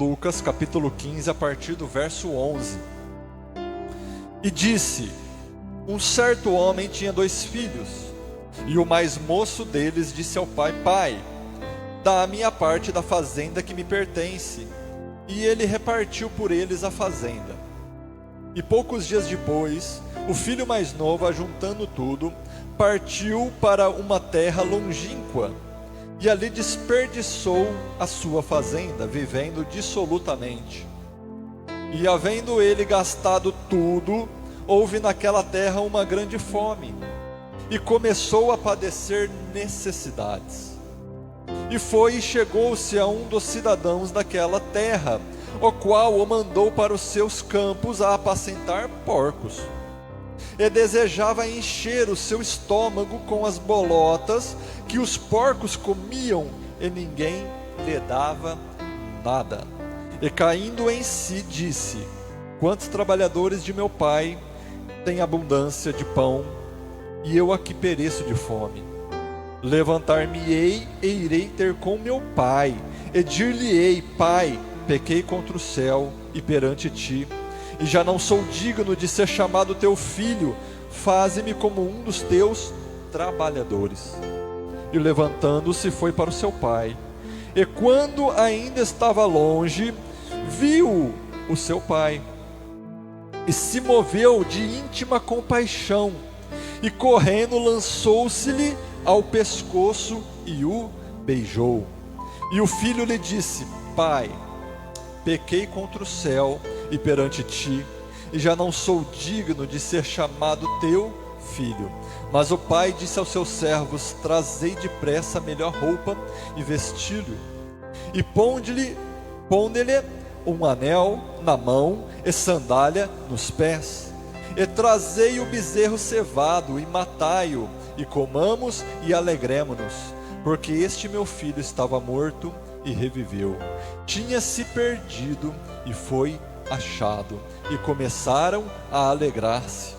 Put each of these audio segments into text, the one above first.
Lucas, capítulo 15, a partir do verso 11. E disse: um certo homem tinha 2 filhos, e o mais moço deles disse ao pai: Pai, dá a minha parte da fazenda que me pertence. E ele repartiu por eles a fazenda. E poucos dias depois, o filho mais novo, ajuntando tudo, partiu para uma terra longínqua, e ali desperdiçou a sua fazenda, vivendo dissolutamente. E havendo ele gastado tudo, houve naquela terra uma grande fome, e começou a padecer necessidades. E foi e chegou-se a um dos cidadãos daquela terra, o qual o mandou para os seus campos a apacentar porcos. E desejava encher o seu estômago com as bolotas que os porcos comiam, e ninguém lhe dava nada. E caindo em si, disse: quantos trabalhadores de meu pai têm abundância de pão, e eu aqui pereço de fome. Levantar-me-ei e irei ter com meu pai, e dir-lhe-ei: Pai, pequei contra o céu e perante ti, e já não sou digno de ser chamado teu filho. Faze-me como um dos teus trabalhadores. E levantando-se foi para o seu pai. E quando ainda estava longe, viu o seu pai, e se moveu de íntima compaixão, e correndo lançou-se-lhe ao pescoço e o beijou. E o filho lhe disse: Pai, pequei contra o céu e perante ti, e já não sou digno de ser chamado teu filho. Mas o pai disse aos seus servos: trazei depressa a melhor roupa e vesti-lo, e ponde-lhe um anel na mão e sandália nos pés, e trazei o bezerro cevado e matai-o, e comamos e alegremo-nos, porque este meu filho estava morto e reviveu, tinha se perdido e foi achado. E começaram a alegrar-se.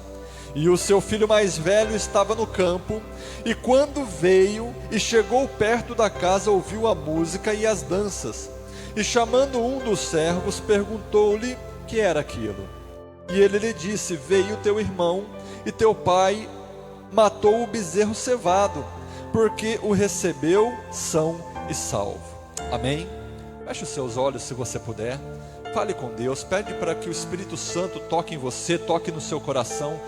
E o seu filho mais velho estava no campo, e quando veio e chegou perto da casa, ouviu a música e as danças, e chamando um dos servos, perguntou-lhe que era aquilo. E ele lhe disse: veio teu irmão, e teu pai matou o bezerro cevado, porque o recebeu são e salvo. Amém? Feche os seus olhos se você puder. Fale com Deus, pede para que o Espírito Santo toque em você, toque no seu coração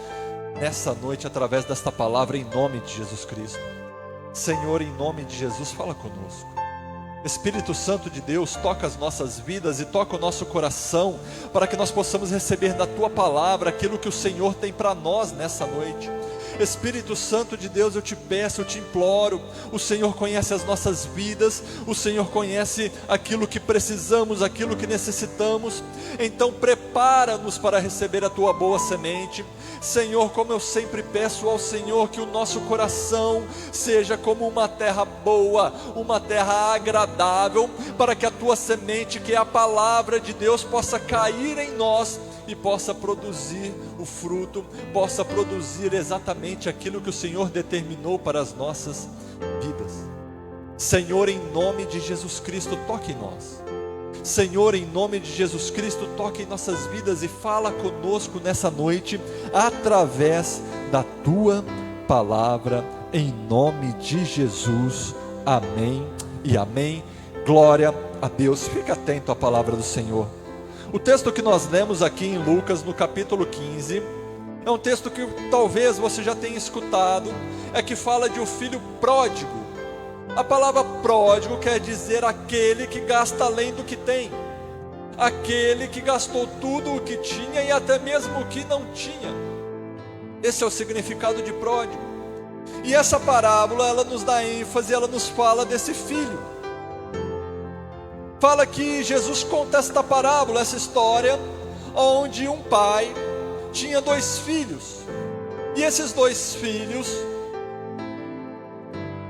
nessa noite através desta palavra, em nome de Jesus Cristo. Senhor, em nome de Jesus, fala conosco. Espírito Santo de Deus, toca as nossas vidas e toca o nosso coração, para que nós possamos receber da Tua palavra aquilo que o Senhor tem para nós nessa noite. Espírito Santo de Deus, eu te peço, eu te imploro. O Senhor conhece as nossas vidas, o Senhor conhece aquilo que precisamos, aquilo que necessitamos. Então prepara-nos para receber a Tua boa semente. Senhor, como eu sempre peço ao Senhor, que o nosso coração seja como uma terra boa, uma terra agradável, para que a Tua semente, que é a palavra de Deus, possa cair em nós e possa produzir o fruto, possa produzir exatamente aquilo que o Senhor determinou para as nossas vidas. Senhor, em nome de Jesus Cristo, toque em nós. Senhor, em nome de Jesus Cristo, toque em nossas vidas e fala conosco nessa noite, através da Tua palavra, em nome de Jesus. Amém e amém. Glória a Deus. Fique atento à palavra do Senhor. O texto que nós lemos aqui em Lucas, no capítulo 15, é um texto que talvez você já tenha escutado, é que fala de um filho pródigo. A palavra pródigo quer dizer aquele que gasta além do que tem, aquele que gastou tudo o que tinha e até mesmo o que não tinha. Esse é o significado de pródigo. E essa parábola, ela nos dá ênfase, ela nos fala desse filho. Fala que Jesus conta esta parábola, essa história, onde um pai tinha 2 filhos, e esses 2 filhos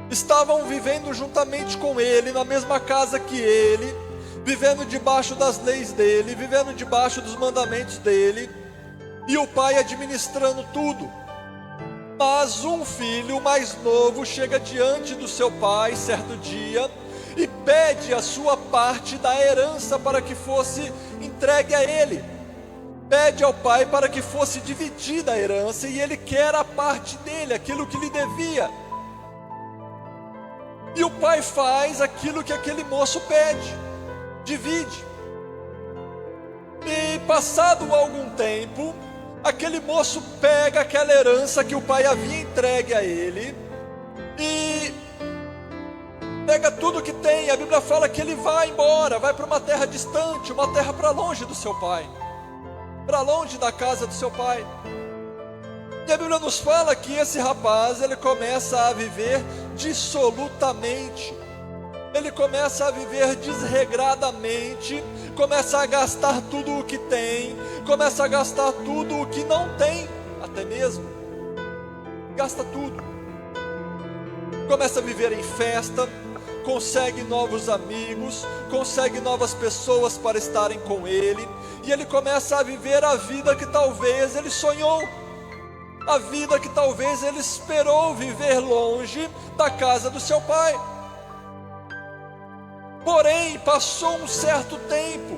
estavam vivendo juntamente com ele, na mesma casa que ele, vivendo debaixo das leis dele, vivendo debaixo dos mandamentos dele, e o pai administrando tudo. Mas um filho mais novo chega diante do seu pai certo dia, e pede a sua parte da herança para que fosse entregue a ele. Pede ao pai para que fosse dividida a herança, e ele quer a parte dele, aquilo que lhe devia. E o pai faz aquilo que aquele moço pede, divide. E passado algum tempo, aquele moço pega aquela herança que o pai havia entregue a ele e pega tudo que tem. A Bíblia fala que ele vai embora, vai para uma terra distante, uma terra para longe do seu pai, para longe da casa do seu pai. E a Bíblia nos fala que esse rapaz, ele começa a viver dissolutamente, ele começa a viver desregradamente, começa a gastar tudo o que tem, começa a gastar tudo o que não tem, até mesmo, gasta tudo, começa a viver em festa, consegue novos amigos, consegue novas pessoas para estarem com ele, e ele começa a viver a vida que talvez ele sonhou, a vida que talvez ele esperou viver longe da casa do seu pai. Porém, passou um certo tempo,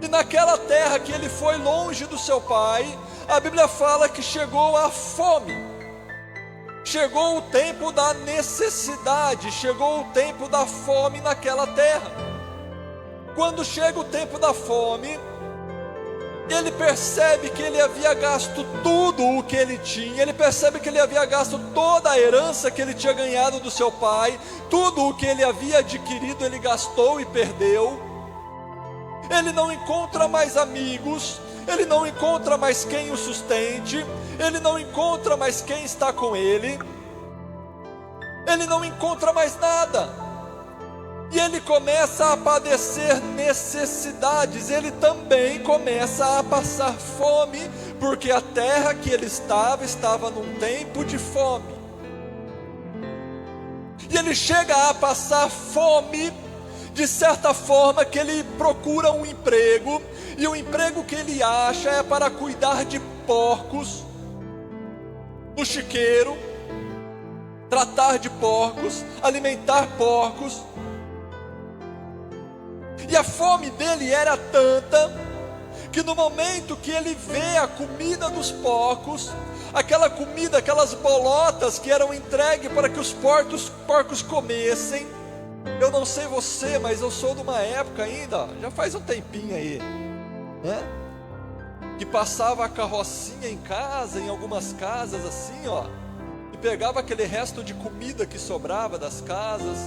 e naquela terra que ele foi longe do seu pai, a Bíblia fala que chegou a fome, chegou o tempo da necessidade, chegou o tempo da fome naquela terra. Quando chega o tempo da fome, ele percebe que ele havia gasto tudo o que ele tinha, ele percebe que ele havia gasto toda a herança que ele tinha ganhado do seu pai, tudo o que ele havia adquirido ele gastou e perdeu. Ele não encontra mais amigos, ele não encontra mais quem o sustente, ele não encontra mais quem está com ele, ele não encontra mais nada. E ele começa a padecer necessidades, ele também começa a passar fome, porque a terra que ele estava num tempo de fome. E ele chega a passar fome, de certa forma que ele procura um emprego, e o emprego que ele acha é para cuidar de porcos, no chiqueiro, tratar de porcos, alimentar porcos. E a fome dele era tanta, que no momento que ele vê a comida dos porcos, aquela comida, aquelas bolotas que eram entregues para que os porcos comessem, eu não sei você, mas eu sou de uma época ainda, já faz um tempinho aí, né? Que passava a carrocinha em casa, em algumas casas assim, ó, e pegava aquele resto de comida que sobrava das casas,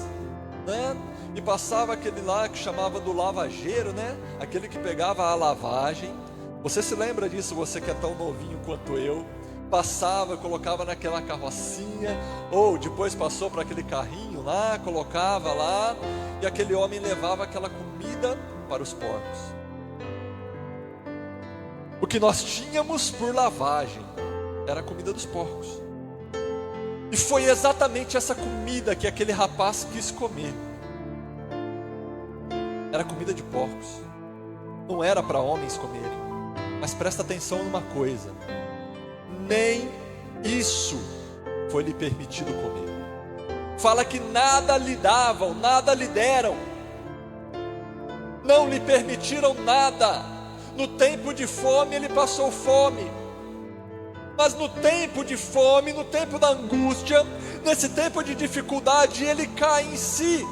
né? E passava aquele lá que chamava do lavageiro, né? Aquele que pegava a lavagem. Você se lembra disso, você que é tão novinho quanto eu? Passava, colocava naquela carrocinha, ou depois passou para aquele carrinho lá, colocava lá, e aquele homem levava aquela comida para os porcos. O que nós tínhamos por lavagem era a comida dos porcos. E foi exatamente essa comida que aquele rapaz quis comer. Era comida de porcos, não era para homens comerem. Mas presta atenção numa coisa, nem isso foi lhe permitido comer. Fala que nada lhe davam, nada lhe deram, não lhe permitiram nada. No tempo de fome ele passou fome, mas no tempo de fome, no tempo da angústia, nesse tempo de dificuldade, ele cai em si.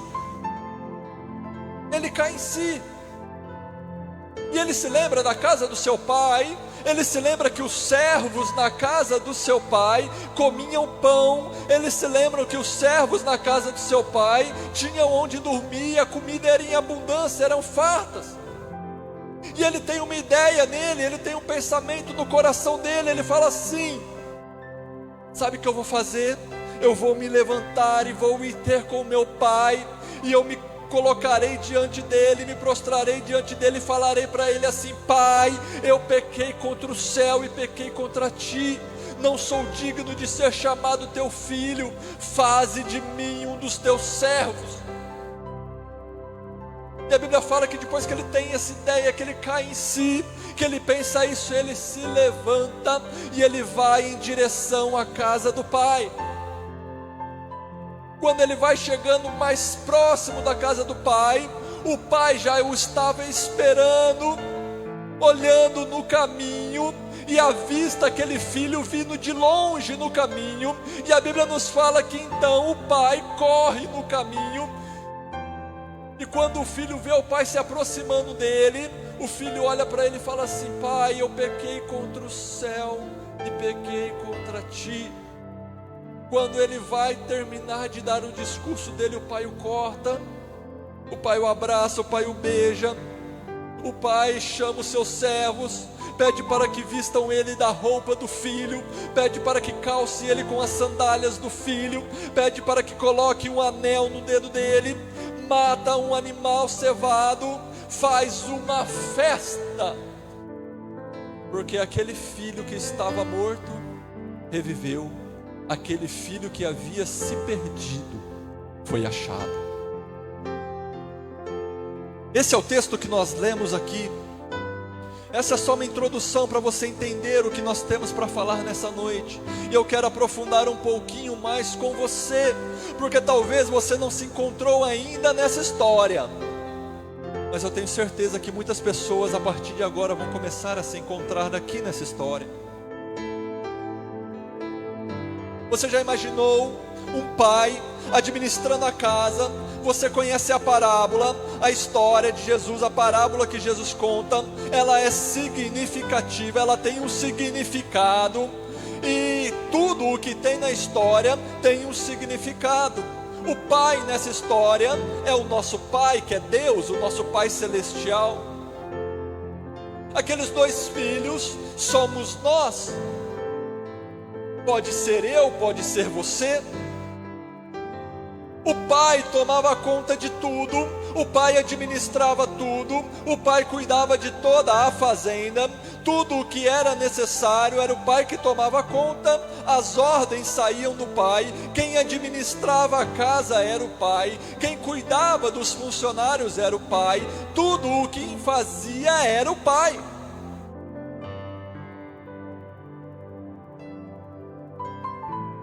Ele cai em si, e ele se lembra da casa do seu pai, ele se lembra que os servos na casa do seu pai comiam pão, ele se lembra que os servos na casa do seu pai tinham onde dormir, a comida era em abundância, eram fartas. E ele tem uma ideia nele, ele tem um pensamento no coração dele, ele fala assim: sabe o que eu vou fazer? Eu vou me levantar e vou ir ter com meu pai, e eu me colocarei diante dele, me prostrarei diante dele e falarei para ele assim: Pai, eu pequei contra o céu e pequei contra ti, não sou digno de ser chamado teu filho, faze de mim um dos teus servos. E a Bíblia fala que depois que ele tem essa ideia, que ele cai em si, que ele pensa isso, ele se levanta e ele vai em direção à casa do pai. Quando ele vai chegando mais próximo da casa do pai, o pai já o estava esperando, olhando no caminho, e avista aquele filho vindo de longe no caminho, e a Bíblia nos fala que então o pai corre no caminho, e quando o filho vê o pai se aproximando dele, o filho olha para ele e fala assim: pai, eu pequei contra o céu e pequei contra ti. Quando ele vai terminar de dar o discurso dele, o pai o corta, o pai o abraça, o pai o beija, o pai chama os seus servos, pede para que vistam ele da roupa do filho, pede para que calce ele com as sandálias do filho, pede para que coloque um anel no dedo dele, mata um animal cevado, faz uma festa, porque aquele filho que estava morto reviveu, aquele filho que havia se perdido foi achado. Esse é o texto que nós lemos aqui. Essa é só uma introdução para você entender o que nós temos para falar nessa noite. E eu quero aprofundar um pouquinho mais com você, porque talvez você não se encontrou ainda nessa história, mas eu tenho certeza que muitas pessoas a partir de agora vão começar a se encontrar aqui nessa história. Você já imaginou um pai administrando a casa? Você conhece a parábola, a história de Jesus, a parábola que Jesus conta, ela é significativa, ela tem um significado, e tudo o que tem na história tem um significado. O pai nessa história é o nosso pai, que é Deus, o nosso pai celestial. Aqueles dois filhos somos nós. Pode ser eu, pode ser você. O pai tomava conta de tudo, o pai administrava tudo, o pai cuidava de toda a fazenda, tudo o que era necessário era o pai que tomava conta, as ordens saíam do pai, quem administrava a casa era o pai, quem cuidava dos funcionários era o pai, tudo o que fazia era o pai.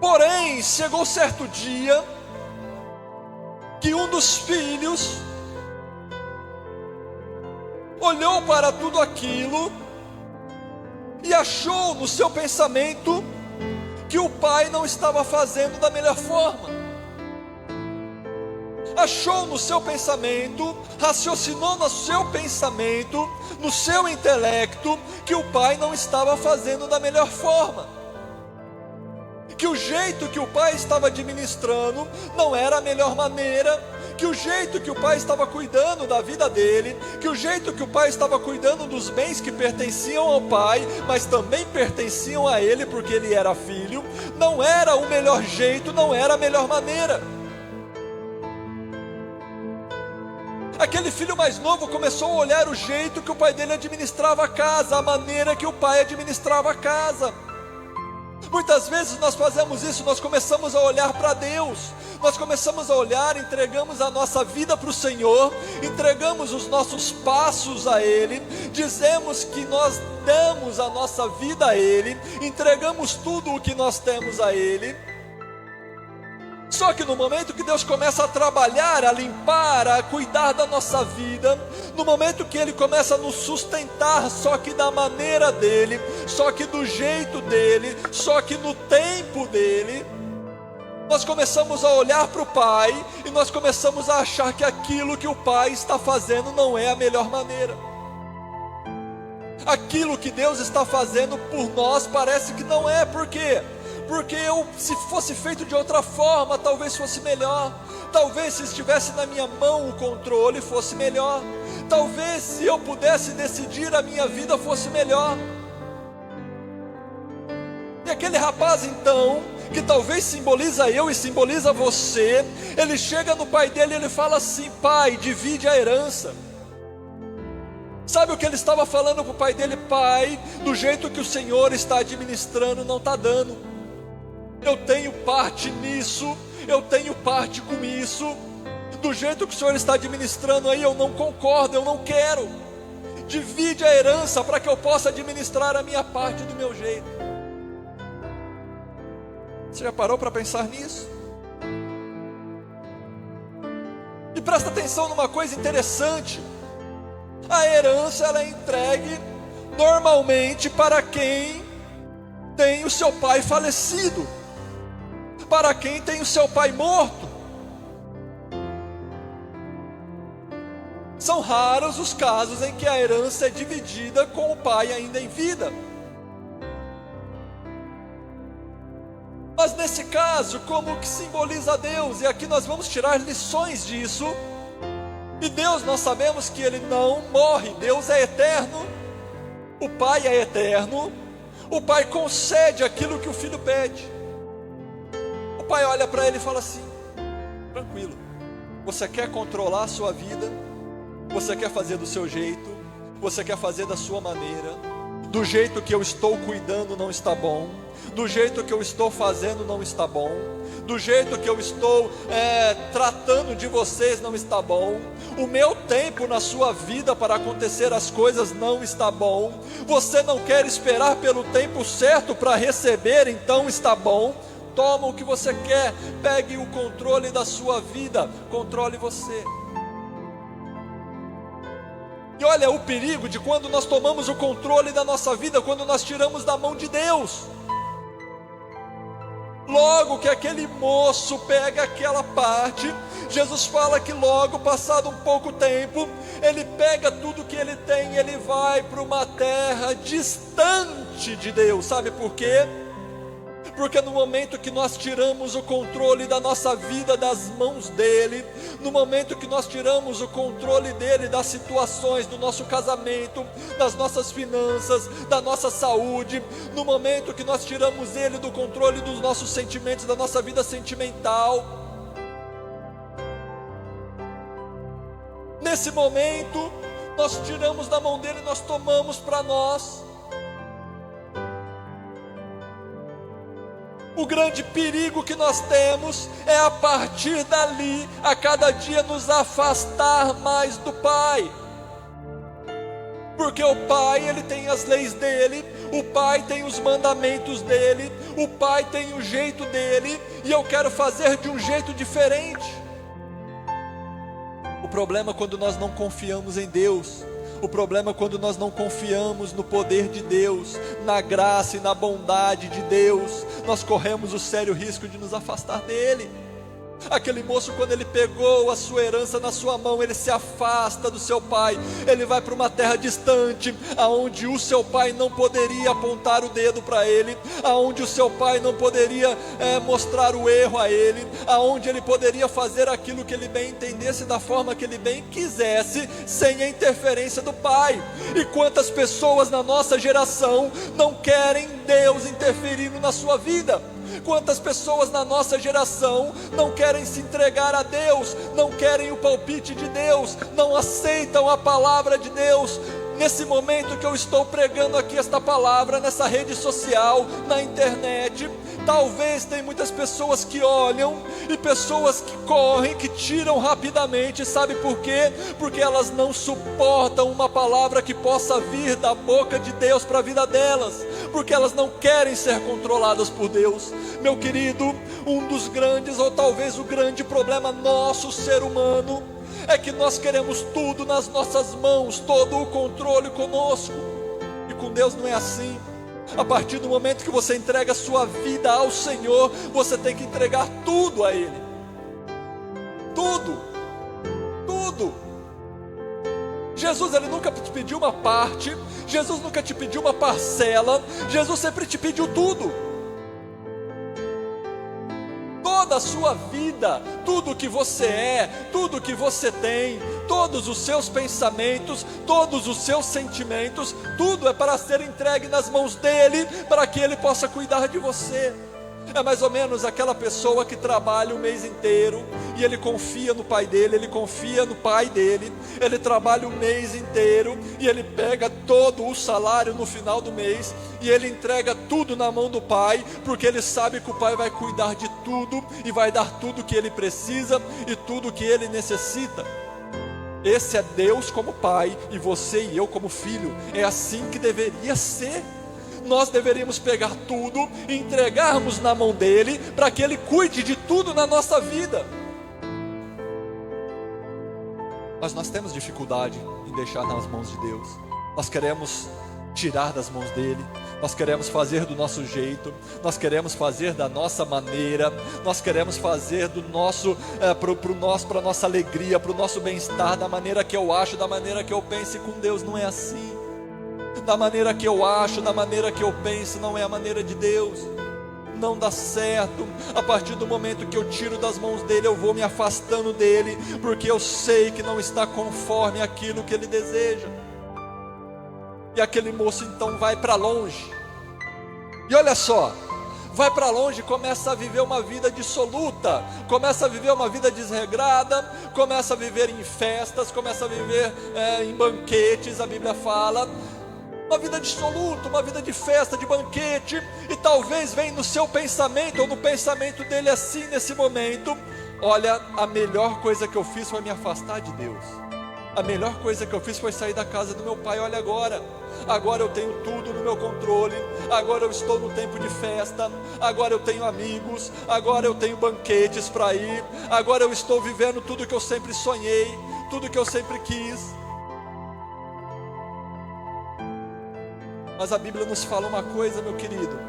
Porém, chegou certo dia que um dos filhos olhou para tudo aquilo e achou no seu pensamento que o pai não estava fazendo da melhor forma. Achou no seu pensamento, raciocinou no seu pensamento, no seu intelecto, que o pai não estava fazendo da melhor forma, que o jeito que o pai estava administrando não era a melhor maneira, que o jeito que o pai estava cuidando da vida dele, que o jeito que o pai estava cuidando dos bens que pertenciam ao pai, mas também pertenciam a ele porque ele era filho, não era o melhor jeito, não era a melhor maneira. Aquele filho mais novo começou a olhar o jeito que o pai dele administrava a casa, a maneira que o pai administrava a casa. Muitas vezes nós fazemos isso, nós começamos a olhar para Deus, nós começamos a olhar, entregamos a nossa vida para o Senhor, entregamos os nossos passos a Ele, dizemos que nós damos a nossa vida a Ele, entregamos tudo o que nós temos a Ele. Só que no momento que Deus começa a trabalhar, a limpar, a cuidar da nossa vida, no momento que Ele começa a nos sustentar, só que da maneira dEle, só que do jeito dEle, só que no tempo dEle, nós começamos a olhar para o Pai, e nós começamos a achar que aquilo que o Pai está fazendo não é a melhor maneira. Aquilo que Deus está fazendo por nós parece que não é. Por quê? Porque se fosse feito de outra forma, talvez fosse melhor. Talvez se estivesse na minha mão o controle fosse melhor. Talvez se eu pudesse decidir a minha vida fosse melhor. E aquele rapaz então, que talvez simboliza eu e simboliza você, ele chega no pai dele e ele fala assim: pai, divide a herança. Sabe o que ele estava falando para o pai dele? Pai, do jeito que o Senhor está administrando não está dando. Eu tenho parte nisso, eu tenho parte com isso. Do jeito que o Senhor está administrando aí, eu não concordo, eu não quero. Divide a herança para que eu possa administrar a minha parte do meu jeito. Você já parou para pensar nisso? E presta atenção numa coisa interessante: a herança ela é entregue normalmente para quem tem o seu pai falecido, para quem tem o seu pai morto. São raros os casos em que a herança é dividida com o pai ainda em vida. Mas nesse caso, como que simboliza Deus? E aqui nós vamos tirar lições disso. E Deus, nós sabemos que Ele não morre. Deus é eterno. O Pai é eterno. O Pai concede aquilo que o Filho pede. O Pai olha para ele e fala assim: tranquilo, você quer controlar a sua vida? Você quer fazer do seu jeito? Você quer fazer da sua maneira? Do jeito que eu estou cuidando não está bom. Do jeito que eu estou fazendo não está bom. Do jeito que eu estou tratando de vocês não está bom. O meu tempo na sua vida para acontecer as coisas não está bom. Você não quer esperar pelo tempo certo para receber, então está bom. Toma o que você quer, pegue o controle da sua vida, controle você. E olha o perigo de quando nós tomamos o controle da nossa vida, quando nós tiramos da mão de Deus. Logo que aquele moço pega aquela parte, Jesus fala que logo, passado um pouco tempo, ele pega tudo que ele tem, ele vai para uma terra distante de Deus. Sabe por quê? Porque no momento que nós tiramos o controle da nossa vida das mãos dele, no momento que nós tiramos o controle dele das situações do nosso casamento, das nossas finanças, da nossa saúde, no momento que nós tiramos ele do controle dos nossos sentimentos, da nossa vida sentimental, nesse momento nós tiramos da mão dele, nós tomamos para nós. O grande perigo que nós temos é a partir dali, a cada dia nos afastar mais do Pai. Porque o Pai, Ele tem as leis dEle, o Pai tem os mandamentos dEle, o Pai tem o jeito dEle, e eu quero fazer de um jeito diferente. O problema é quando nós não confiamos em Deus. O problema é quando nós não confiamos no poder de Deus, na graça e na bondade de Deus. Nós corremos o sério risco de nos afastar dele. Aquele moço, quando ele pegou a sua herança na sua mão, ele se afasta do seu pai, ele vai para uma terra distante, aonde o seu pai não poderia apontar o dedo para ele, aonde o seu pai não poderia mostrar o erro a ele, aonde ele poderia fazer aquilo que ele bem entendesse, da forma que ele bem quisesse, sem a interferência do pai. E quantas pessoas na nossa geração não querem Deus interferindo na sua vida? Quantas pessoas na nossa geração não querem se entregar a Deus, não querem o palpite de Deus, não aceitam a palavra de Deus? Nesse momento que eu estou pregando aqui esta palavra, nessa rede social, na internet, talvez tem muitas pessoas que olham e pessoas que correm, que tiram rapidamente. Sabe por quê? Porque elas não suportam uma palavra que possa vir da boca de Deus para a vida delas, porque elas não querem ser controladas por Deus. Meu querido, um dos grandes, ou talvez o grande problema nosso, ser humano, é que nós queremos tudo nas nossas mãos, todo o controle conosco. E com Deus não é assim. A partir do momento que você entrega a sua vida ao Senhor, você tem que entregar tudo a Ele. Tudo. Tudo. Jesus, Ele nunca te pediu uma parte, Jesus nunca te pediu uma parcela, Jesus sempre te pediu tudo. Toda a sua vida, tudo que você é, tudo que você tem, todos os seus pensamentos, todos os seus sentimentos, tudo é para ser entregue nas mãos dEle, para que Ele possa cuidar de você. É mais ou menos aquela pessoa que trabalha o mês inteiro e ele confia no pai dele, ele confia no pai dele, ele trabalha o mês inteiro e ele pega todo o salário no final do mês e ele entrega tudo na mão do pai, porque ele sabe que o pai vai cuidar de tudo e vai dar tudo que ele precisa e tudo que ele necessita. Esse é Deus como pai e você e eu como filho. É assim que deveria ser. Nós deveríamos pegar tudo e entregarmos na mão dele, para que ele cuide de tudo na nossa vida. Mas nós temos dificuldade em deixar nas mãos de Deus. Nós queremos tirar das mãos dele, nós queremos fazer do nosso jeito, nós queremos fazer da nossa maneira, nós queremos fazer do nosso, para a nossa alegria, para o nosso bem-estar, da maneira que eu acho, da maneira que eu penso. E com Deus não é assim. Da maneira que eu acho, da maneira que eu penso, não é a maneira de Deus. Não dá certo. A partir do momento que eu tiro das mãos dele, eu vou me afastando dele, porque eu sei que não está conforme aquilo que ele deseja. E aquele moço então vai para longe. E olha só, vai para longe, começa a viver uma vida dissoluta, começa a viver uma vida desregrada, começa a viver em festas, começa a viver em banquetes, a Bíblia fala. Uma vida dissoluta, uma vida de festa, de banquete. E talvez venha no seu pensamento, ou no pensamento dele assim, nesse momento: olha, a melhor coisa que eu fiz foi me afastar de Deus. A melhor coisa que eu fiz foi sair da casa do meu pai. Olha agora eu tenho tudo no meu controle. Agora eu estou no tempo de festa. Agora eu tenho amigos. Agora eu tenho banquetes para ir. Agora eu estou vivendo tudo que eu sempre sonhei, tudo que eu sempre quis. Mas a Bíblia nos fala uma coisa, meu querido.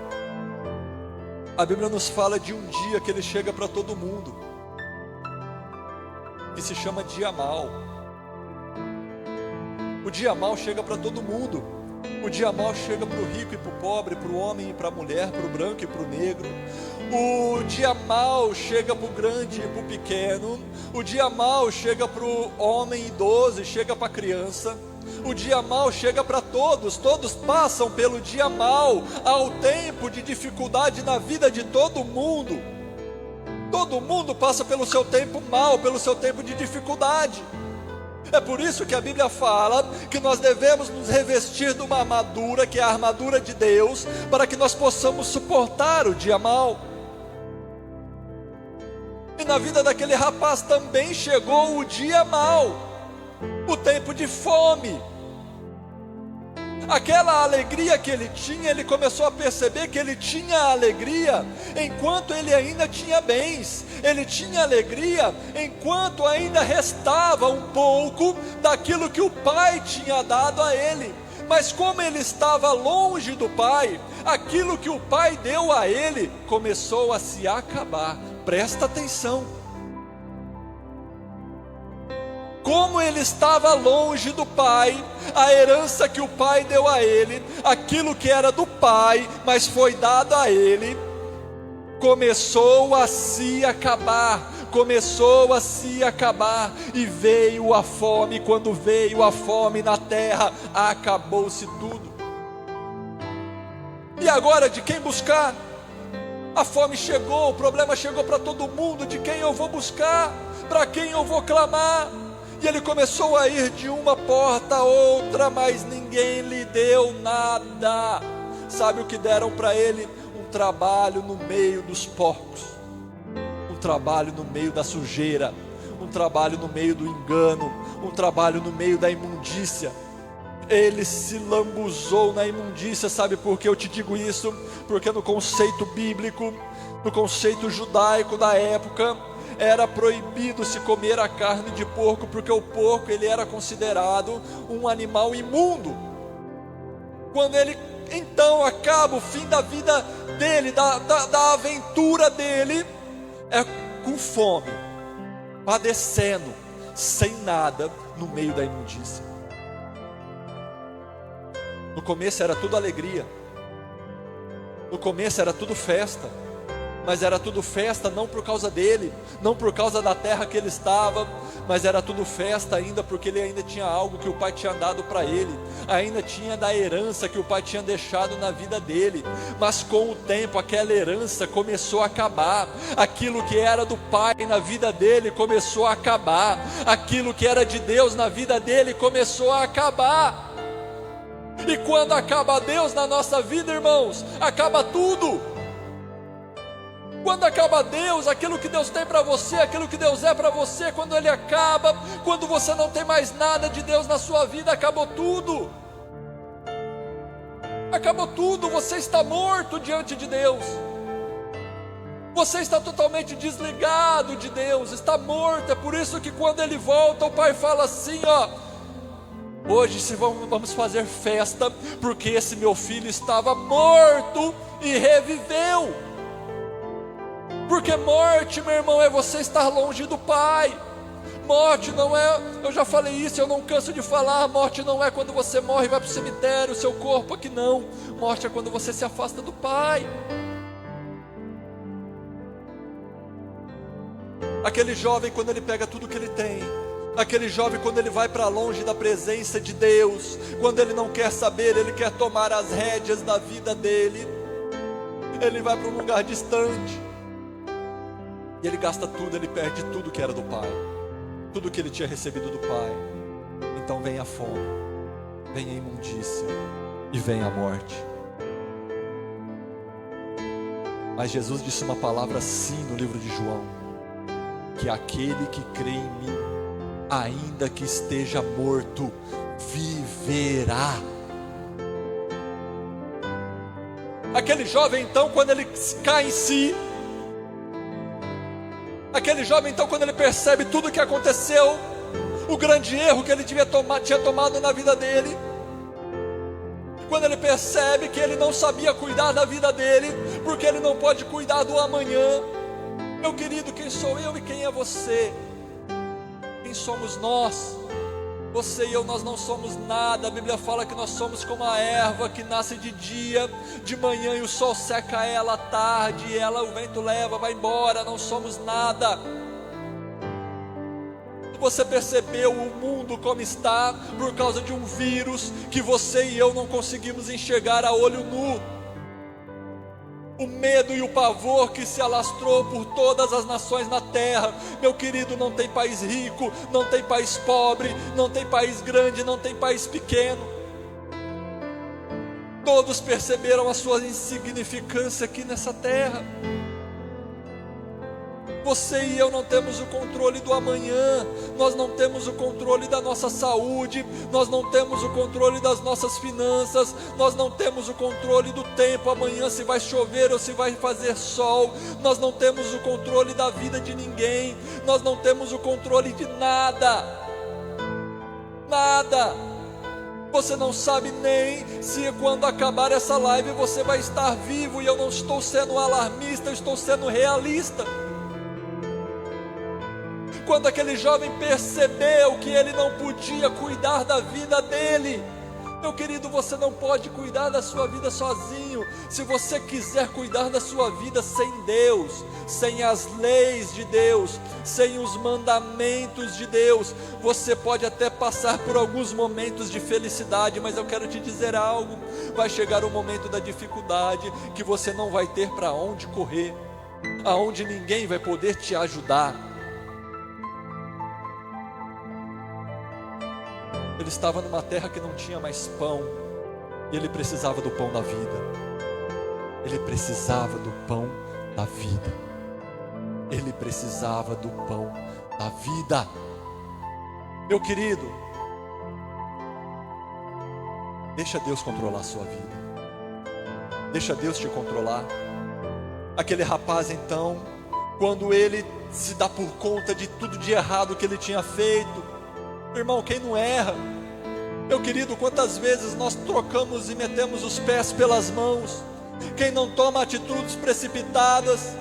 A Bíblia nos fala de um dia que ele chega para todo mundo, que se chama dia mau. O dia mau chega para todo mundo. O dia mau chega para o rico e para o pobre, para o homem e para a mulher, para o branco e para o negro. O dia mau chega para o grande e para o pequeno. O dia mau chega para o homem idoso e chega para a criança. O dia mau chega para todos. Todos passam pelo dia mau. Há um tempo de dificuldade na vida de todo mundo. Todo mundo passa pelo seu tempo mau, pelo seu tempo de dificuldade. É por isso que a Bíblia fala que nós devemos nos revestir de uma armadura, que é a armadura de Deus, para que nós possamos suportar o dia mau. E na vida daquele rapaz também chegou o dia mau, o tempo de fome. Aquela alegria que ele tinha, ele começou a perceber que ele tinha alegria enquanto ele ainda tinha bens. Ele tinha alegria enquanto ainda restava um pouco daquilo que o pai tinha dado a ele. Mas como ele estava longe do pai, aquilo que o pai deu a ele começou a se acabar. Presta atenção. Como ele estava longe do pai, a herança que o pai deu a ele, aquilo que era do pai, mas foi dado a ele, começou a se acabar. Começou a se acabar. E veio a fome. Quando veio a fome na terra, acabou-se tudo. E agora, de quem buscar? A fome chegou, o problema chegou para todo mundo. De quem eu vou buscar? Para quem eu vou clamar? E ele começou a ir de uma porta a outra, mas ninguém lhe deu nada. Sabe o que deram para ele? Um trabalho no meio dos porcos, um trabalho no meio da sujeira, um trabalho no meio do engano, um trabalho no meio da imundícia. Ele se lambuzou na imundícia. Sabe por que eu te digo isso? Porque no conceito bíblico, no conceito judaico da época, era proibido se comer a carne de porco, porque o porco ele era considerado um animal imundo. Quando ele então acaba o fim da vida dele, da aventura dele, é com fome, padecendo, sem nada, no meio da imundícia. No começo era tudo alegria, no começo era tudo festa, mas era tudo festa não por causa dele, não por causa da terra que ele estava, mas era tudo festa ainda porque ele ainda tinha algo que o pai tinha dado para ele, ainda tinha da herança que o pai tinha deixado na vida dele. Mas com o tempo aquela herança começou a acabar, aquilo que era do pai na vida dele começou a acabar, aquilo que era de Deus na vida dele começou a acabar. E quando acaba Deus na nossa vida, irmãos, acaba tudo. Quando acaba Deus, aquilo que Deus tem para você, aquilo que Deus é para você, quando ele acaba, quando você não tem mais nada de Deus na sua vida, acabou tudo. Acabou tudo, você está morto diante de Deus. Você está totalmente desligado de Deus, está morto. É por isso que quando Ele volta, o Pai fala assim, ó: hoje vamos fazer festa, porque esse meu filho estava morto e reviveu. Porque morte, meu irmão, é você estar longe do Pai. Morte não é, eu já falei isso, eu não canso de falar, morte não é quando você morre e vai para o cemitério, o seu corpo aqui não. Morte é quando você se afasta do Pai. Aquele jovem, quando ele pega tudo que ele tem, aquele jovem, quando ele vai para longe da presença de Deus, quando ele não quer saber, ele quer tomar as rédeas da vida dele, ele vai para um lugar distante, e ele gasta tudo, ele perde tudo que era do Pai, tudo que ele tinha recebido do Pai. Então vem a fome, vem a imundícia e vem a morte. Mas Jesus disse uma palavra assim no livro de João: que aquele que crê em mim, ainda que esteja morto, viverá. Aquele jovem então, quando ele cai em si, aquele jovem então, quando ele percebe tudo o que aconteceu, o grande erro que ele tinha tomado na vida dele, quando ele percebe que ele não sabia cuidar da vida dele, porque ele não pode cuidar do amanhã. Meu querido, quem sou eu e quem é você? Quem somos nós? Você e eu, nós não somos nada. A Bíblia fala que nós somos como a erva que nasce de dia, de manhã, e o sol seca ela à tarde, e ela, o vento leva, vai embora. Não somos nada. Você percebeu o mundo como está por causa de um vírus que você e eu não conseguimos enxergar a olho nu. O medo e o pavor que se alastrou por todas as nações na terra. Meu querido, não tem país rico, não tem país pobre, não tem país grande, não tem país pequeno. Todos perceberam a sua insignificância aqui nessa terra. Você e eu não temos o controle do amanhã, nós não temos o controle da nossa saúde, nós não temos o controle das nossas finanças, nós não temos o controle do tempo, amanhã se vai chover ou se vai fazer sol, nós não temos o controle da vida de ninguém, nós não temos o controle de nada, nada. Você não sabe nem se quando acabar essa live você vai estar vivo, e eu não estou sendo alarmista, eu estou sendo realista. Quando aquele jovem percebeu que ele não podia cuidar da vida dele, meu querido, você não pode cuidar da sua vida sozinho. Se você quiser cuidar da sua vida sem Deus, sem as leis de Deus, sem os mandamentos de Deus, você pode até passar por alguns momentos de felicidade, mas eu quero te dizer algo: vai chegar o momento da dificuldade, que você não vai ter para onde correr, aonde ninguém vai poder te ajudar. Ele estava numa terra que não tinha mais pão, e ele precisava do pão da vida. Ele precisava do pão da vida. Ele precisava do pão da vida. Meu querido, deixa Deus controlar a sua vida. Deixa Deus te controlar. Aquele rapaz então, quando ele se dá por conta de tudo de errado que ele tinha feito, irmão, quem não erra? Meu querido, quantas vezes nós trocamos e metemos os pés pelas mãos? Quem não toma atitudes precipitadas,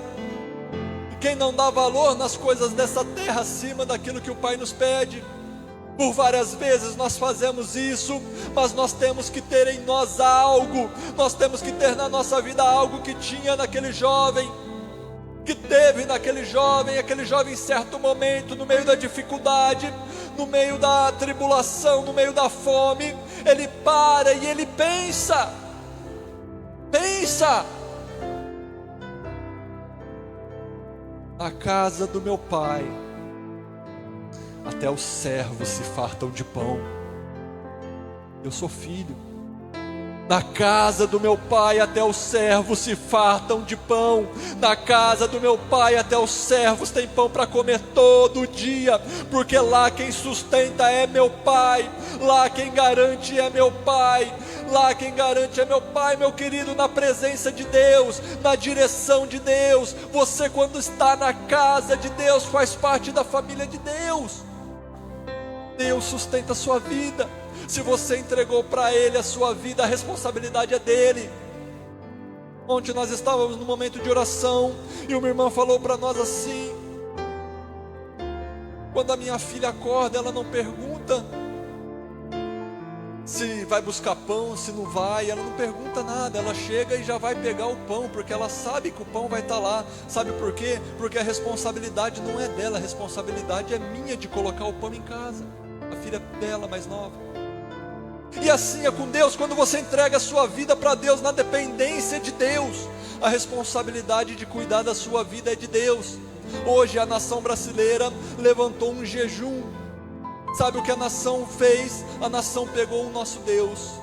quem não dá valor nas coisas dessa terra acima daquilo que o Pai nos pede? Por várias vezes nós fazemos isso, mas nós temos que ter em nós algo, nós temos que ter na nossa vida algo que tinha naquele jovem, que teve naquele jovem. Aquele jovem em certo momento, no meio da dificuldade, no meio da tribulação, no meio da fome, ele para e ele pensa, na casa do meu pai, até os servos se fartam de pão, eu sou filho. Na casa do meu pai até os servos se fartam de pão. Na casa do meu pai até os servos têm pão para comer todo dia, porque lá quem sustenta é meu pai, lá quem garante é meu pai, Lá quem garante é meu pai, meu querido, na presença de Deus, na direção de Deus. Você, quando está na casa de Deus, faz parte da família de Deus. Deus sustenta a sua vida. Se você entregou para Ele a sua vida, a responsabilidade é dele. Ontem nós estávamos no momento de oração e uma irmã falou para nós assim: quando a minha filha acorda, ela não pergunta se vai buscar pão, se não vai, ela não pergunta nada, ela chega e já vai pegar o pão, porque ela sabe que o pão vai estar lá. Sabe por quê? Porque a responsabilidade não é dela, a responsabilidade é minha de colocar o pão em casa, a filha dela mais nova. E assim é com Deus. Quando você entrega a sua vida para Deus, na dependência de Deus, a responsabilidade de cuidar da sua vida é de Deus. Hoje a nação brasileira levantou um jejum. Sabe o que a nação fez? A nação pegou o nosso Deus.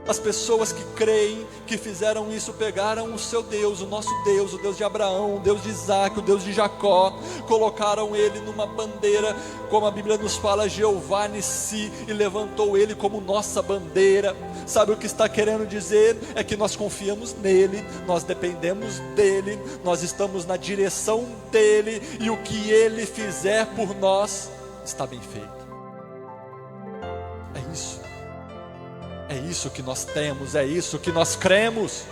As pessoas que creem, que fizeram isso, pegaram o seu Deus, o nosso Deus, o Deus de Abraão, o Deus de Isaac, o Deus de Jacó, colocaram ele numa bandeira, como a Bíblia nos fala, Jeová Nissi, e levantou ele como nossa bandeira. Sabe o que está querendo dizer? É que nós confiamos nele, nós dependemos dele, nós estamos na direção dele, e o que ele fizer por nós está bem feito. É isso. É isso que nós temos, é isso que nós cremos.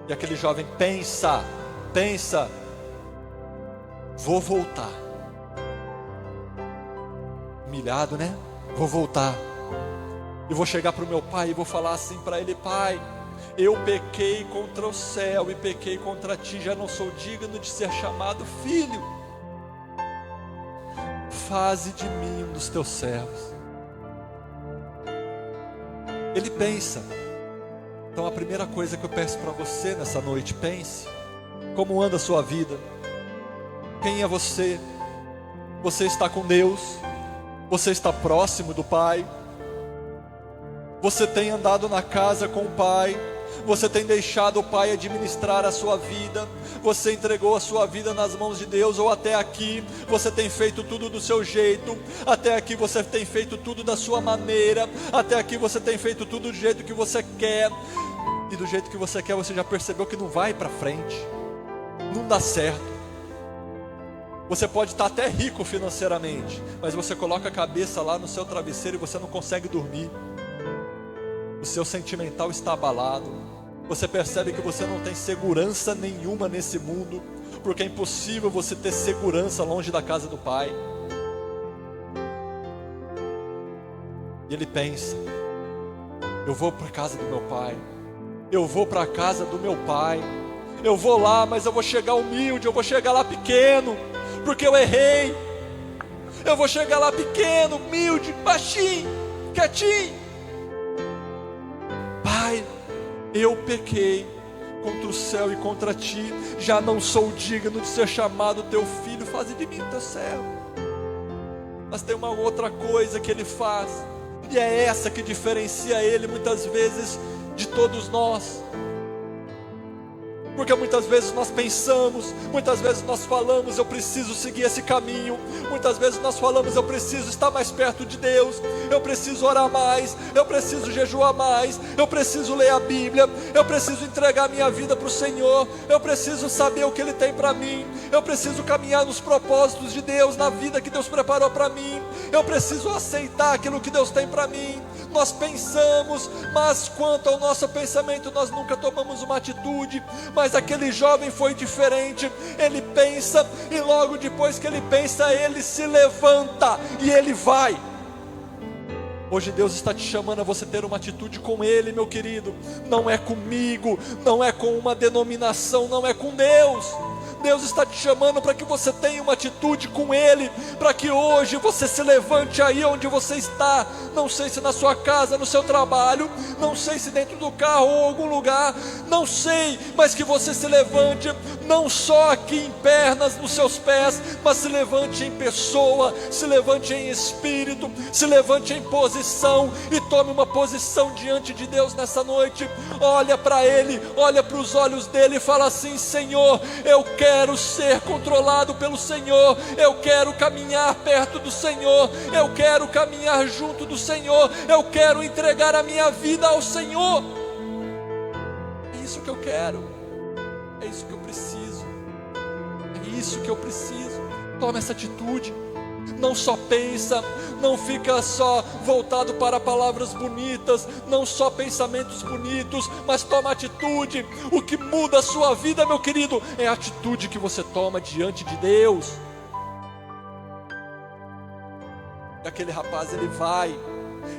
E aquele jovem pensa, vou voltar. Humilhado, né? Vou voltar. E vou chegar para o meu pai e vou falar assim para ele: pai, eu pequei contra o céu e pequei contra ti, já não sou digno de ser chamado filho. Faze de mim um dos teus servos. Ele pensa. Então a primeira coisa que eu peço para você nessa noite: pense. Como anda a sua vida? Quem é você? Você está com Deus? Você está próximo do Pai? Você tem andado na casa com o Pai? Você tem deixado o Pai administrar a sua vida? Você entregou a sua vida nas mãos de Deus? Ou até aqui você tem feito tudo do seu jeito? Até aqui você tem feito tudo da sua maneira? Até aqui você tem feito tudo do jeito que você quer? E do jeito que você quer, você já percebeu que não vai para frente, não dá certo. Você pode estar até rico financeiramente, mas você coloca a cabeça lá no seu travesseiro e você não consegue dormir. O seu sentimental está abalado. Você percebe que você não tem segurança nenhuma nesse mundo, porque é impossível você ter segurança longe da casa do Pai. E ele pensa: eu vou para a casa do meu pai, eu vou para a casa do meu pai, eu vou lá, mas eu vou chegar humilde, eu vou chegar lá pequeno, porque eu errei. Eu vou chegar lá pequeno, humilde, baixinho, quietinho. Pai, eu pequei contra o céu e contra ti, já não sou digno de ser chamado teu filho, faze de mim teu servo. Mas tem uma outra coisa que ele faz, e é essa que diferencia ele muitas vezes de todos nós. Porque muitas vezes nós pensamos, muitas vezes nós falamos: eu preciso seguir esse caminho. Muitas vezes nós falamos: eu preciso estar mais perto de Deus, eu preciso orar mais, eu preciso jejuar mais, eu preciso ler a Bíblia, eu preciso entregar minha vida para o Senhor, eu preciso saber o que Ele tem para mim, eu preciso caminhar nos propósitos de Deus, na vida que Deus preparou para mim, eu preciso aceitar aquilo que Deus tem para mim. Nós pensamos, mas quanto ao nosso pensamento, nós nunca tomamos uma atitude. Mas aquele jovem foi diferente. Ele pensa, e logo depois que ele pensa, ele se levanta e ele vai. Hoje Deus está te chamando a você ter uma atitude com Ele, meu querido. Não é comigo, não é com uma denominação, não é com Deus. Deus está te chamando para que você tenha uma atitude com Ele, para que hoje você se levante aí onde você está. Não sei se na sua casa, no seu trabalho, não sei se dentro do carro ou algum lugar, não sei, mas que você se levante não só aqui em pernas, nos seus pés, mas se levante em pessoa, se levante em espírito, se levante em posição e tome uma posição diante de Deus nessa noite. Olha para Ele, olha para os olhos dele e fala assim: Senhor, eu quero ser controlado pelo Senhor, eu quero caminhar perto do Senhor, eu quero caminhar junto do Senhor, eu quero entregar a minha vida ao Senhor. É isso que eu quero, é isso que eu preciso, é isso que eu preciso. Toma essa atitude. Não só pensa, não fica só voltado para palavras bonitas, não só pensamentos bonitos, mas toma atitude. O que muda a sua vida, meu querido, é a atitude que você toma diante de Deus. E aquele rapaz, ele vai,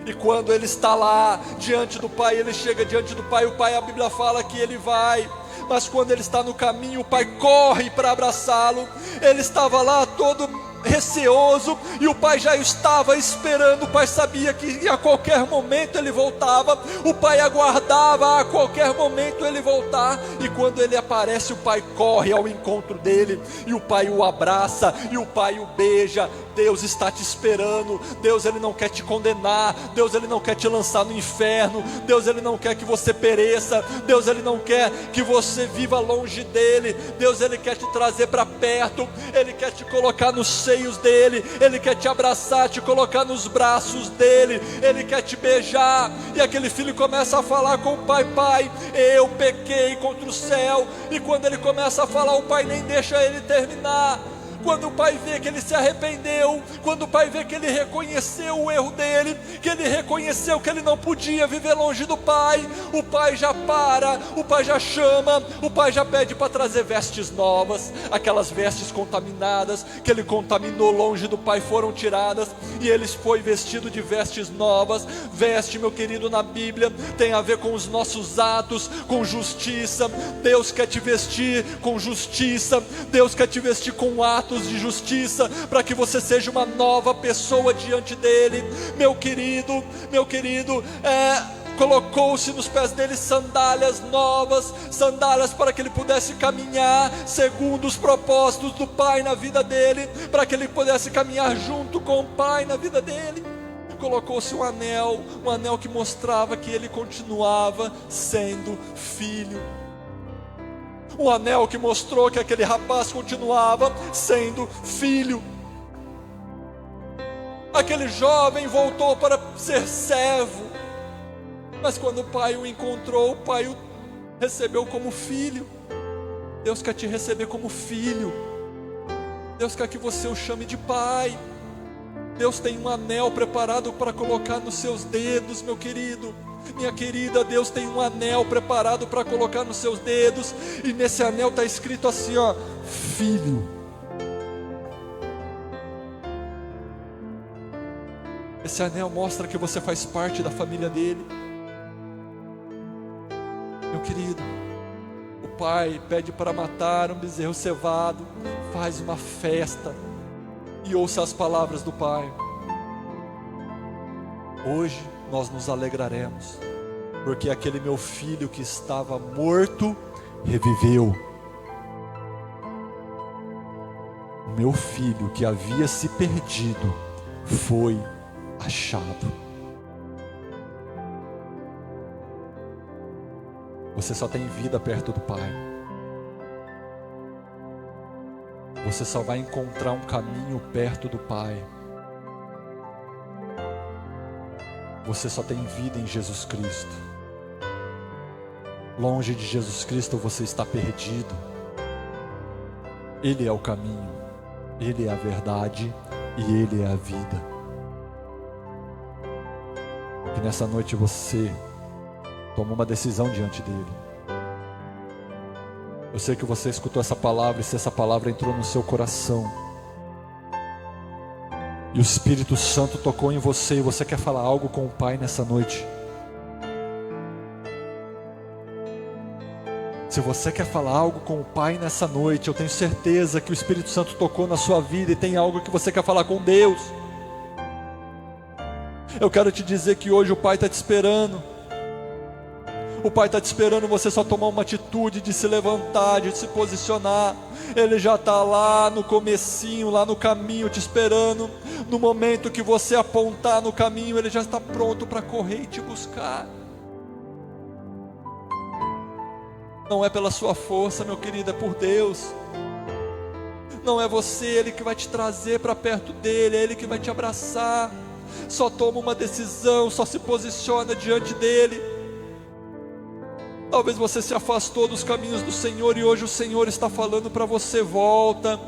e quando ele está lá diante do pai, ele chega diante do pai, o pai, a Bíblia fala que ele vai, mas quando ele está no caminho, o pai corre para abraçá-lo. Ele estava lá todo receoso, e o pai já estava esperando. O pai sabia que a qualquer momento ele voltava, o pai aguardava a qualquer momento ele voltar, e quando ele aparece, o pai corre ao encontro dele, e o pai o abraça, e o pai o beija. Deus está te esperando. Deus, ele não quer te condenar. Deus, ele não quer te lançar no inferno. Deus, ele não quer que você pereça. Deus, ele não quer que você viva longe dele. Deus, ele quer te trazer para perto. Ele quer te colocar nos seios dele. Ele quer te abraçar, te colocar nos braços dele. Ele quer te beijar. E aquele filho começa a falar com o pai: pai, eu pequei contra o céu. E quando ele começa a falar, o pai nem deixa ele terminar. Quando o pai vê que ele se arrependeu, quando o pai vê que ele reconheceu o erro dele, que ele reconheceu que ele não podia viver longe do pai, o pai já para, o pai já chama, o pai já pede para trazer vestes novas. Aquelas vestes contaminadas, que ele contaminou longe do pai, foram tiradas, e ele foi vestido de vestes novas. Veste, meu querido, na Bíblia tem a ver com os nossos atos, com justiça. Deus quer te vestir com justiça. Deus quer te vestir com atos de justiça, para que você seja uma nova pessoa diante dele. Meu querido, colocou-se nos pés dele sandálias novas, sandálias para que ele pudesse caminhar segundo os propósitos do pai na vida dele, para que ele pudesse caminhar junto com o pai na vida dele. Colocou-se um anel que mostrava que ele continuava sendo filho. Um anel que mostrou que aquele rapaz continuava sendo filho. Aquele jovem voltou para ser servo, mas quando o pai o encontrou, o pai o recebeu como filho. Deus quer te receber como filho. Deus quer que você o chame de pai. Deus tem um anel preparado para colocar nos seus dedos, meu querido, minha querida. Deus tem um anel preparado para colocar nos seus dedos, e nesse anel está escrito assim, ó: filho. Esse anel mostra que você faz parte da família dele. Meu querido, o pai pede para matar um bezerro cevado, faz uma festa, e ouça as palavras do pai: hoje nós nos alegraremos, porque aquele meu filho que estava morto reviveu. O meu filho que havia se perdido foi achado. Você só tem vida perto do pai. Você só vai encontrar um caminho perto do pai. Você só tem vida em Jesus Cristo. Longe de Jesus Cristo você está perdido. Ele é o caminho, Ele é a verdade e Ele é a vida. Que nessa noite você tome uma decisão diante dele. Eu sei que você escutou essa palavra, e se essa palavra entrou no seu coração, e o Espírito Santo tocou em você, e você quer falar algo com o Pai nessa noite. Se você quer falar algo com o Pai nessa noite, eu tenho certeza que o Espírito Santo tocou na sua vida, e tem algo que você quer falar com Deus. Eu quero te dizer que hoje o Pai está te esperando. O Pai está te esperando você só tomar uma atitude de se levantar, de se posicionar. Ele já está lá no comecinho, lá no caminho te esperando. No momento que você apontar no caminho, Ele já está pronto para correr e te buscar. Não é pela sua força, meu querido, é por Deus. Não é você, Ele que vai te trazer para perto dEle, é Ele que vai te abraçar. Só toma uma decisão, só se posiciona diante dEle. Talvez você se afastou dos caminhos do Senhor e hoje o Senhor está falando para você: volta.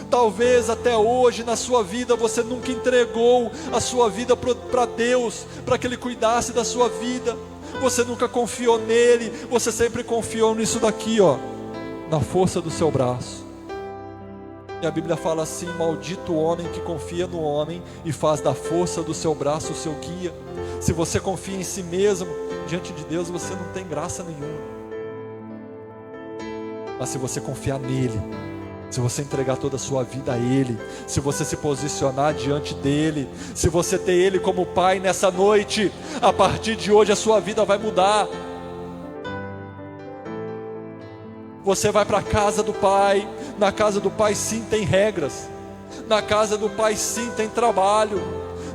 Talvez até hoje na sua vida você nunca entregou a sua vida para Deus, para que Ele cuidasse da sua vida. Você nunca confiou nele, você sempre confiou nisso daqui, ó, na força do seu braço. E a Bíblia fala assim: maldito o homem que confia no homem e faz da força do seu braço o seu guia. Se você confia em si mesmo, diante de Deus você não tem graça nenhuma. Mas se você confiar nele, se você entregar toda a sua vida a Ele, se você se posicionar diante dEle, se você ter Ele como Pai nessa noite, a partir de hoje a sua vida vai mudar. Você vai para a casa do Pai. Na casa do Pai sim tem regras. Na casa do Pai sim tem trabalho.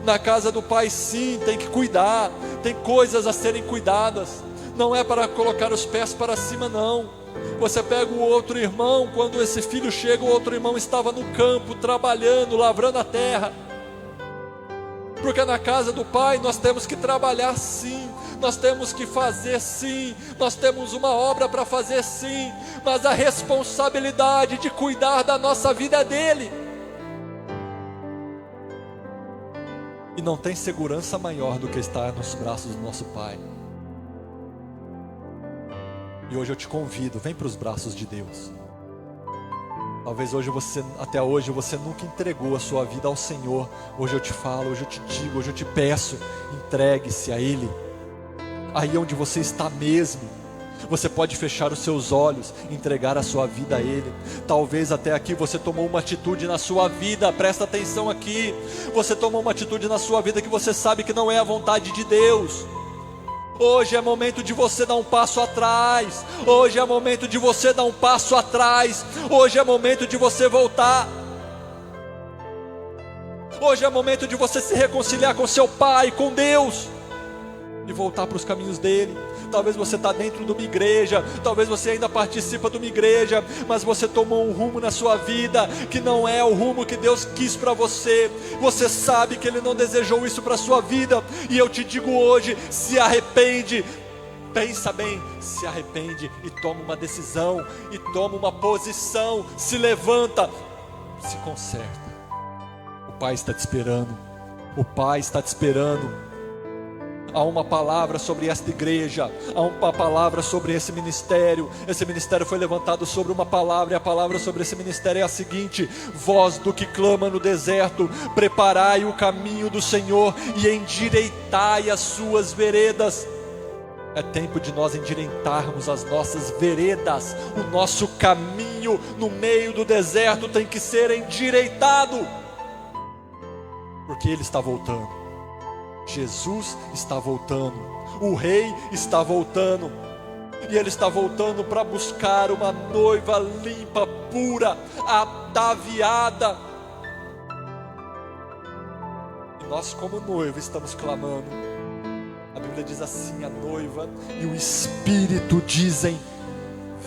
Na casa do Pai sim tem que cuidar. Tem coisas a serem cuidadas. Não é para colocar os pés para cima, não. Você pega o outro irmão, quando esse filho chega, o outro irmão estava no campo, trabalhando, lavrando a terra. Porque na casa do Pai nós temos que trabalhar sim, nós temos que fazer sim, nós temos uma obra para fazer sim, mas a responsabilidade de cuidar da nossa vida é dele. E não tem segurança maior do que estar nos braços do nosso Pai. E hoje eu te convido, vem para os braços de Deus. Talvez até hoje você nunca entregou a sua vida ao Senhor. Hoje eu te falo, hoje eu te digo, hoje eu te peço, entregue-se a Ele. Aí onde você está mesmo, você pode fechar os seus olhos, entregar a sua vida a Ele. Talvez até aqui você tomou uma atitude na sua vida, presta atenção aqui. Você tomou uma atitude na sua vida que você sabe que não é a vontade de Deus. Hoje é momento de você dar um passo atrás. Hoje é momento de você dar um passo atrás. Hoje é momento de você voltar. Hoje é momento de você se reconciliar com seu Pai, com Deus, e voltar para os caminhos dele. Talvez você está dentro de uma igreja, talvez você ainda participa de uma igreja, mas você tomou um rumo na sua vida que não é o rumo que Deus quis para você. Você sabe que Ele não desejou isso para a sua vida, e eu te digo hoje: se arrepende. Pensa bem, se arrepende e toma uma decisão, e toma uma posição, se levanta, se conserta. O Pai está te esperando, o Pai está te esperando. Há uma palavra sobre esta igreja, há uma palavra sobre esse ministério. Esse ministério foi levantado sobre uma palavra, e a palavra sobre esse ministério é a seguinte: voz do que clama no deserto, preparai o caminho do Senhor e endireitai as suas veredas. É tempo de nós endireitarmos as nossas veredas. O nosso caminho no meio do deserto tem que ser endireitado, porque Ele está voltando. Jesus está voltando, o Rei está voltando, e Ele está voltando para buscar uma noiva limpa, pura, ataviada. E nós, como noiva, estamos clamando. A Bíblia diz assim: a noiva e o Espírito dizem: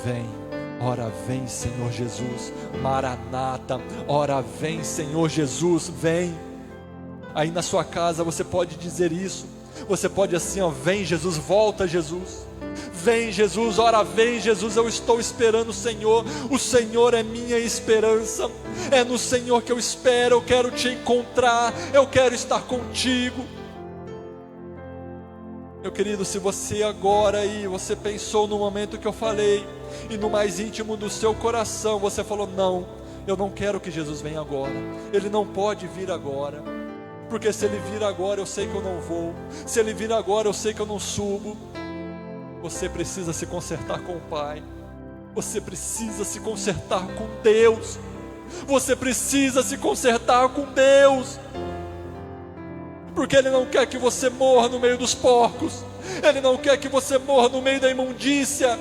vem. Ora vem, Senhor Jesus. Maranata, ora vem, Senhor Jesus, vem. Aí na sua casa você pode dizer isso. Você pode assim, ó: vem Jesus, volta Jesus. Vem Jesus, ora vem Jesus, eu estou esperando o Senhor. O Senhor é minha esperança. É no Senhor que eu espero. Eu quero te encontrar, eu quero estar contigo. Meu querido, se você agora aí, você pensou no momento que eu falei, e no mais íntimo do seu coração você falou: não, eu não quero que Jesus venha agora. Ele não pode vir agora, porque se Ele vir agora eu sei que eu não vou. Se Ele vir agora eu sei que eu não subo. Você precisa se consertar com o Pai. Você precisa se consertar com Deus. Você precisa se consertar com Deus. porque Ele não quer que você morra no meio dos porcos, Ele não quer que você morra no meio da imundícia.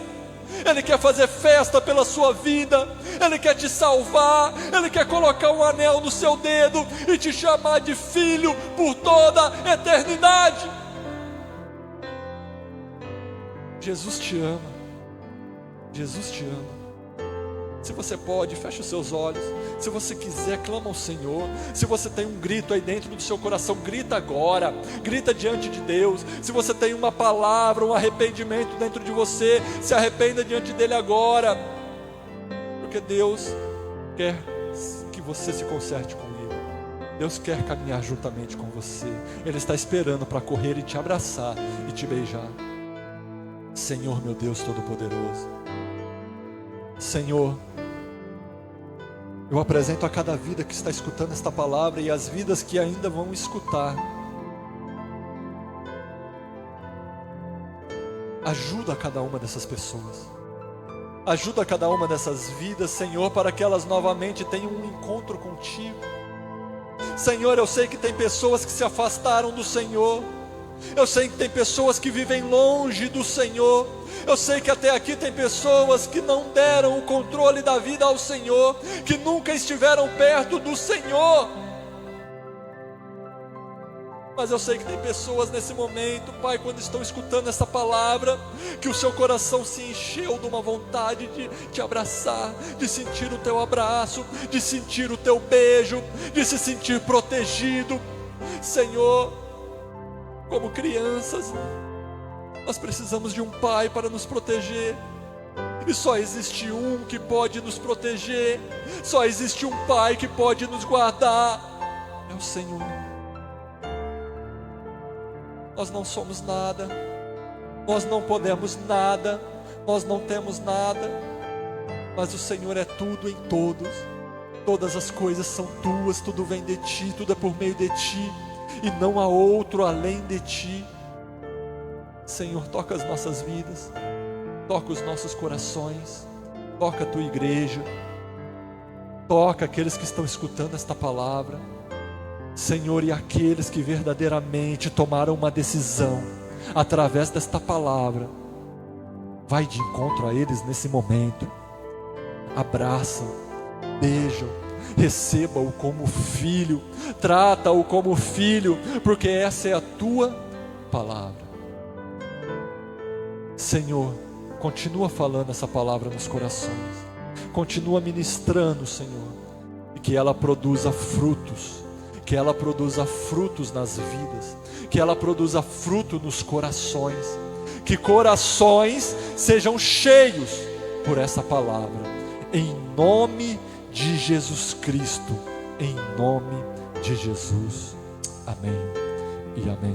Ele quer fazer festa pela sua vida, Ele quer te salvar, Ele quer colocar um anel no seu dedo e te chamar de filho por toda a eternidade. Jesus te ama, Jesus te ama. Se você pode, feche os seus olhos. Se você quiser, clama ao Senhor. Se você tem um grito aí dentro do seu coração, grita agora, grita diante de Deus. Se você tem uma palavra, um arrependimento dentro de você, se arrependa diante dEle agora, porque Deus quer que você se conserte com Ele. Deus quer caminhar juntamente com você. Ele está esperando para correr e te abraçar e te beijar. Senhor, meu Deus Todo-Poderoso, Senhor, eu apresento a cada vida que está escutando esta palavra e as vidas que ainda vão escutar. Ajuda cada uma dessas pessoas, ajuda cada uma dessas vidas, Senhor, para que elas novamente tenham um encontro contigo. Senhor, eu sei que tem pessoas que se afastaram do Senhor, eu sei que tem pessoas que vivem longe do Senhor, eu sei que até aqui tem pessoas que não deram o controle da vida ao Senhor, que nunca estiveram perto do Senhor. Mas eu sei que tem pessoas nesse momento, Pai, quando estão escutando essa palavra, que o seu coração se encheu de uma vontade de te abraçar, de sentir o teu abraço, de sentir o teu beijo, de se sentir protegido. Senhor, como crianças, nós precisamos de um Pai para nos proteger, e só existe um que pode nos proteger, só existe um Pai que pode nos guardar, é o Senhor. Nós não somos nada, nós não podemos nada, nós não temos nada, mas o Senhor é tudo em todos, todas as coisas são tuas, tudo vem de ti, tudo é por meio de ti, e não há outro além de ti. Senhor, toca as nossas vidas, toca os nossos corações, toca a tua igreja, toca aqueles que estão escutando esta palavra, Senhor, e aqueles que verdadeiramente tomaram uma decisão através desta palavra, vai de encontro a eles nesse momento, abraça, beija, receba-o como filho, trata-o como filho, porque essa é a tua palavra. Senhor, continua falando essa palavra nos corações, continua ministrando, Senhor, e que ela produza frutos, que ela produza frutos nas vidas, que ela produza fruto nos corações, que corações sejam cheios por essa palavra, em nome de Jesus Cristo, em nome de Jesus, amém e amém.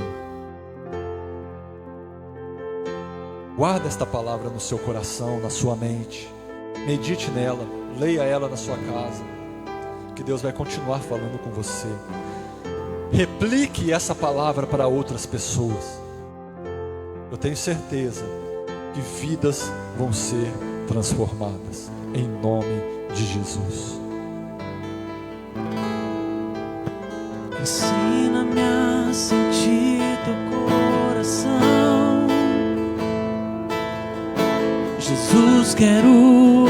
Guarda esta palavra no seu coração, na sua mente, medite nela, leia ela na sua casa, que Deus vai continuar falando com você. Replique essa palavra para outras pessoas. Eu tenho certeza que vidas vão ser transformadas, em nome de Jesus. Ensina-me a sentir teu coração, Jesus, quero